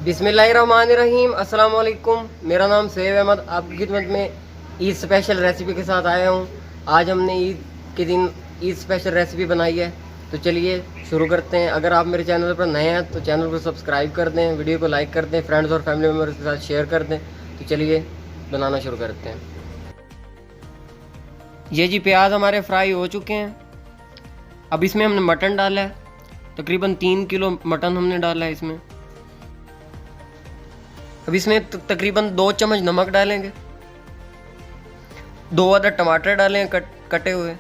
बिस्मिल्लाहिर्रहमानिर्रहीम। अस्सलाम वालेकुम। मेरा नाम सैयद अहमद आपकी खिदमत में ईद स्पेशल रेसिपी के साथ आया हूँ। आज हमने ईद के दिन ईद स्पेशल रेसिपी बनाई है, तो चलिए शुरू करते हैं। अगर आप मेरे चैनल पर नए हैं तो चैनल को सब्सक्राइब कर दें, वीडियो को लाइक कर दें, फ्रेंड्स और फैमिली मेम्बर्स के साथ शेयर कर दें। तो चलिए बनाना शुरू करते हैं। ये जी प्याज हमारे फ्राई हो चुके हैं। अब इसमें हमने मटन डाला है, तकरीबन 3 किलो मटन हमने डाला है इसमें। अब इसमें तकरीबन 2 चम्मच नमक डालेंगे, 2 अदद टमाटर डालेंगे कटे हुए,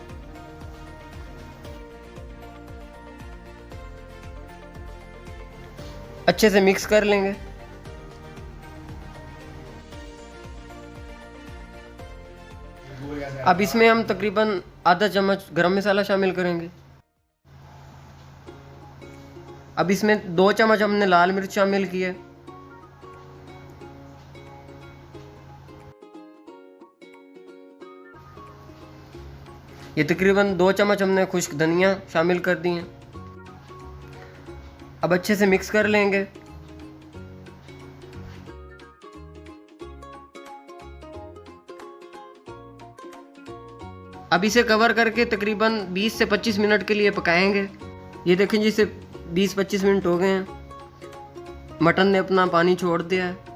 अच्छे से मिक्स कर लेंगे। अब इसमें हम तकरीबन आधा चम्मच गरम मसाला शामिल करेंगे। अब इसमें 2 चम्मच हमने लाल मिर्च शामिल की है। ये तकरीबन 2 चम्मच हमने खुश्क धनिया शामिल कर दी हैं। अब अच्छे से मिक्स कर लेंगे। अब इसे कवर करके तकरीबन 20 से 25 मिनट के लिए पकाएंगे। ये देखें जी, इसे 20-25 मिनट हो गए हैं। मटन ने अपना पानी छोड़ दिया है।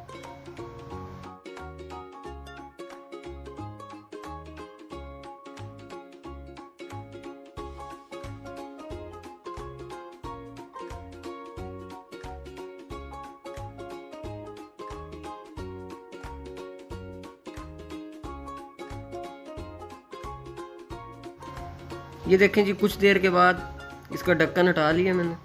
ये देखें जी, कुछ देर के बाद इसका ढक्कन हटा लिया मैंने।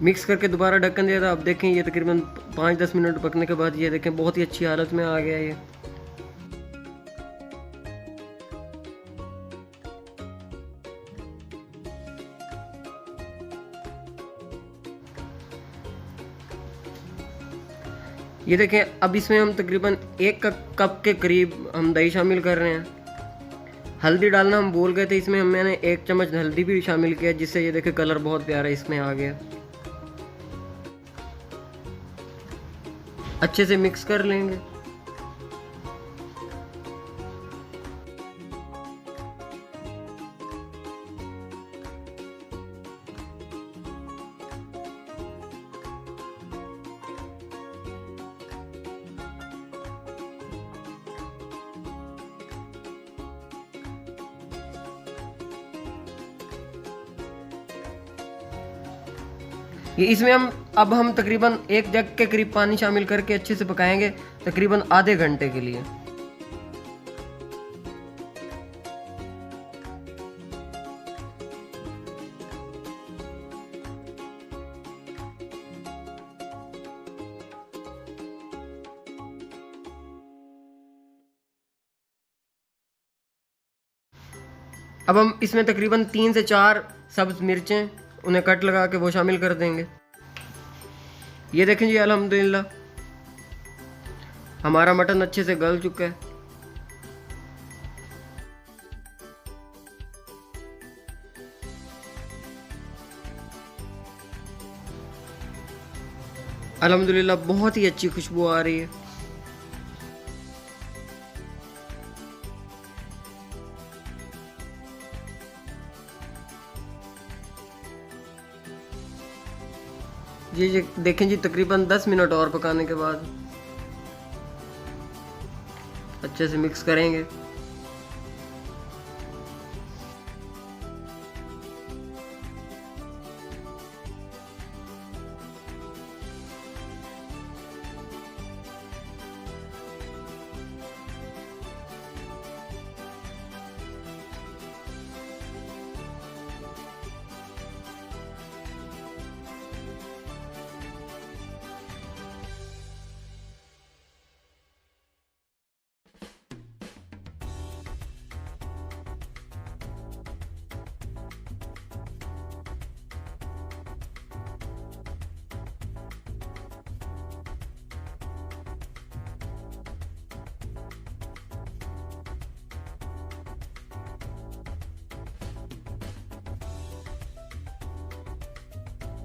मिक्स करके दोबारा ढक्कन दिया था। अब देखें ये तकरीबन 5-10 मिनट पकने के बाद ये देखें बहुत ही अच्छी हालत में आ गया ये। ये देखें, अब इसमें हम तकरीबन 1 कप के करीब हम दही शामिल कर रहे हैं। हल्दी डालना हम भूल गए थे, इसमें मैंने 1 चम्मच हल्दी भी शामिल किया, जिससे ये देखें कलर बहुत प्यारा इसमें आ गया। अच्छे से मिक्स कर लेंगे। ये इसमें अब हम तकरीबन 1 जग के करीब पानी शामिल करके अच्छे से पकाएंगे तकरीबन आधे घंटे के लिए। अब हम इसमें तकरीबन 3 से 4 सब्ज मिर्चें उन्हें कट लगा के वो शामिल कर देंगे। ये देखें जी, अल्हम्दुलिल्लाह हमारा मटन अच्छे से गल चुका है। अल्हम्दुलिल्लाह बहुत ही अच्छी खुशबू आ रही है। ये देखें जी, तकरीबन 10 मिनट और पकाने के बाद अच्छे से मिक्स करेंगे।